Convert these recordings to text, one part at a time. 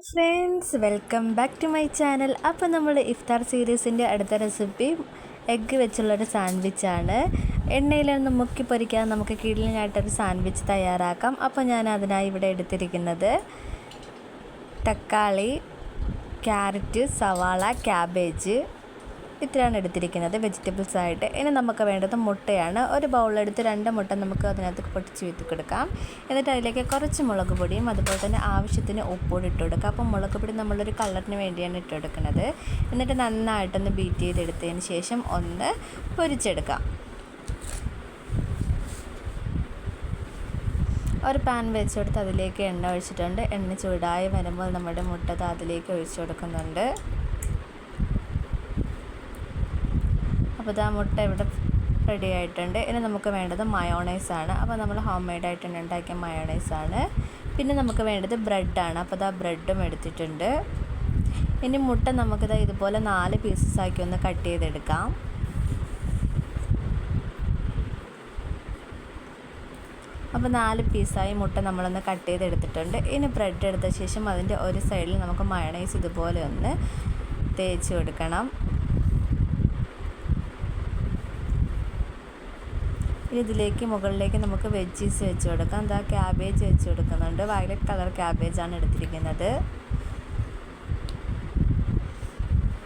Friends, welcome back to my channel. അപ്പോൾ നമ്മൾ ഇഫ്താർ സീരീസിൻ്റെ അടുത്ത റെസിപ്പി എഗ്ഗ് വെച്ചുള്ളൊരു സാൻഡ്വിച്ചാണ്. എണ്ണയിലൊന്ന് മുക്കി പൊരിക്കാതെ നമുക്ക് കിടിലനായിട്ടൊരു സാൻഡ്വിച്ച് തയ്യാറാക്കാം. അപ്പോൾ ഞാൻ അതിനായി ഇവിടെ എടുത്തിരിക്കുന്നത് തക്കാളി, ക്യാരറ്റ്, സവാള, ക്യാബേജ് ഇത്രയാണ് എടുത്തിരിക്കുന്നത് വെജിറ്റബിൾസ് ആയിട്ട്. ഇനി നമുക്ക് വേണ്ടത് മുട്ടയാണ്. ഒരു ബൗളെടുത്ത് 2 മുട്ട നമുക്ക് അതിനകത്ത് പൊട്ടിച്ച് വീത്തി കൊടുക്കാം. എന്നിട്ട് അതിലേക്ക് കുറച്ച് മുളക് പൊടിയും അതുപോലെ തന്നെ ആവശ്യത്തിന് ഉപ്പുകൂടി ഇട്ട് കൊടുക്കുക. അപ്പോൾ മുളക് പൊടി നമ്മളൊരു കളറിന് വേണ്ടിയാണ് ഇട്ട് കൊടുക്കുന്നത്. എന്നിട്ട് നന്നായിട്ടൊന്ന് ബീറ്റ് ചെയ്തെടുത്തതിന് ശേഷം ഒന്ന് പൊരിച്ചെടുക്കാം. ഒരു പാൻ വെച്ച് കൊടുത്ത് അതിലേക്ക് എണ്ണ ഒഴിച്ചിട്ടുണ്ട്. എണ്ണ ചൂടായി വരുമ്പോൾ നമ്മുടെ മുട്ട അതിലേക്ക് ഒഴിച്ചു കൊടുക്കുന്നുണ്ട്. അപ്പോൾ ആ മുട്ട ഇവിടെ റെഡി ആയിട്ടുണ്ട്. ഇനി നമുക്ക് വേണ്ടത് മയോണൈസാണ്. അപ്പോൾ നമ്മൾ ഹോം മെയ്ഡായിട്ട് ഉണ്ടാക്കിയ മയോണൈസാണ്. പിന്നെ നമുക്ക് വേണ്ടത് ബ്രെഡാണ്. അപ്പോൾ ആ ബ്രെഡും എടുത്തിട്ടുണ്ട്. ഇനി മുട്ട നമുക്കിത് ഇതുപോലെ 4 പീസസ് ആക്കി ഒന്ന് കട്ട് ചെയ്തെടുക്കാം. അപ്പോൾ 4 പീസായി മുട്ട നമ്മളൊന്ന് കട്ട് ചെയ്തെടുത്തിട്ടുണ്ട്. ഇനി ബ്രെഡ് എടുത്ത ശേഷം അതിൻ്റെ ഒരു സൈഡിൽ നമുക്ക് മയോണൈസ് ഇതുപോലെ ഒന്ന് തേച്ച് കൊടുക്കണം. ഇതിലേക്ക് മുകളിലേക്ക് നമുക്ക് വെജീസ് വെച്ച് കൊടുക്കാം. എന്താ ക്യാബേജ് വെച്ച് കൊടുക്കുന്നുണ്ട്. വയലറ്റ് കളർ ക്യാബേജാണ് എടുത്തിരിക്കുന്നത്.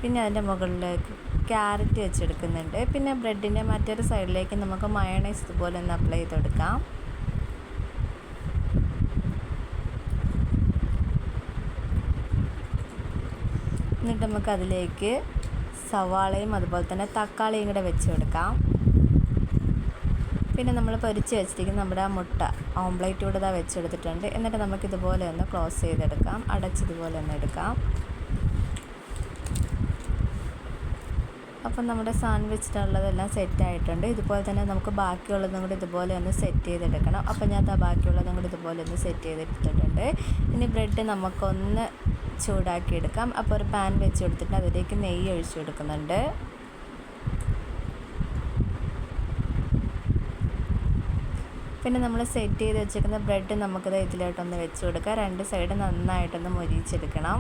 പിന്നെ അതിൻ്റെ മുകളിലേക്ക് ക്യാരറ്റ് വെച്ചെടുക്കുന്നുണ്ട്. പിന്നെ ബ്രെഡിൻ്റെ മറ്റൊരു സൈഡിലേക്ക് നമുക്ക് മയോണൈസ് ഇതുപോലെ ഒന്ന് അപ്ലൈ ചെയ്ത് കൊടുക്കാം. എന്നിട്ട് നമുക്ക് അതിലേക്ക് സവാളയും അതുപോലെ തന്നെ തക്കാളിയും കൂടെ വെച്ച് കൊടുക്കാം. പിന്നെ നമ്മൾ പൊരിച്ച് വെച്ചിരിക്കുന്ന നമ്മുടെ ആ മുട്ട ഓംപ്ലേറ്റ് കൂടെ ഇതാ വെച്ചെടുത്തിട്ടുണ്ട്. എന്നിട്ട് നമുക്കിതുപോലെ ഒന്ന് ക്ലോസ് ചെയ്തെടുക്കാം. അടച്ചിതുപോലെ ഒന്ന് എടുക്കാം. അപ്പം നമ്മുടെ സാൻഡ്വിച്ചിനുള്ളതെല്ലാം സെറ്റായിട്ടുണ്ട്. ഇതുപോലെ തന്നെ നമുക്ക് ബാക്കിയുള്ളതും കൂടി ഇതുപോലെ ഒന്ന് സെറ്റ് ചെയ്തെടുക്കണം. അപ്പം ഞാൻ ബാക്കിയുള്ളതും കൂടി ഇതുപോലെ ഒന്ന് സെറ്റ് ചെയ്തെടുത്തിട്ടുണ്ട്. ഇനി ബ്രെഡ് നമുക്കൊന്ന് ചൂടാക്കി എടുക്കാം. അപ്പോൾ ഒരു പാൻ വെച്ച് കൊടുത്തിട്ട് അതിലേക്ക് നെയ്യ് ഒഴിച്ചു കൊടുക്കുന്നുണ്ട്. പിന്നെ നമ്മൾ സെറ്റ് ചെയ്ത് വെച്ചിരിക്കുന്ന ബ്രെഡ് നമുക്കിത് ഇതിലോട്ടൊന്ന് വെച്ച് കൊടുക്കാം. 2 സൈഡ് നന്നായിട്ടൊന്ന് മൊരിച്ചെടുക്കണം.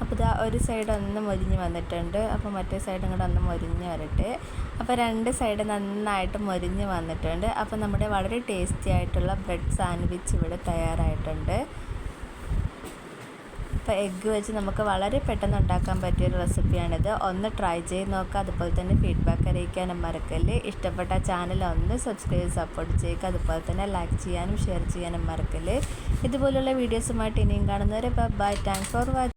അപ്പോൾ ഇതാ ഒരു സൈഡ് ഒന്ന് മൊരിഞ്ഞ് വന്നിട്ടുണ്ട്. അപ്പോൾ മറ്റേ സൈഡും കൂടെ ഒന്ന് മൊരിഞ്ഞ് വരട്ടെ. അപ്പോൾ 2 സൈഡ് നന്നായിട്ട് മൊരിഞ്ഞ് വന്നിട്ടുണ്ട്. അപ്പോൾ നമ്മുടെ വളരെ ടേസ്റ്റി ആയിട്ടുള്ള ബ്രെഡ് സാൻഡ്വിച്ച് ഇവിടെ തയ്യാറായിട്ടുണ്ട്. അപ്പോൾ എഗ്ഗ് വെച്ച് നമുക്ക് വളരെ പെട്ടെന്ന് ഉണ്ടാക്കാൻ പറ്റിയൊരു റെസിപ്പിയാണിത്. ഒന്ന് ട്രൈ ചെയ്ത് നോക്കുക. അതുപോലെ തന്നെ ഫീഡ്ബാക്ക് അറിയിക്കാനും മറക്കല്ലേ. ഇഷ്ടപ്പെട്ട ചാനൽ ഒന്ന് സബ്സ്ക്രൈബ് സപ്പോർട്ട് ചെയ്യുക. അതുപോലെ തന്നെ ലൈക്ക് ചെയ്യാനും ഷെയർ ചെയ്യാനും മറക്കല്ലേ. ഇതുപോലുള്ള വീഡിയോസുമായിട്ട് ഇനിയും കാണുന്നവരെ ബൈ. Thanks for watching.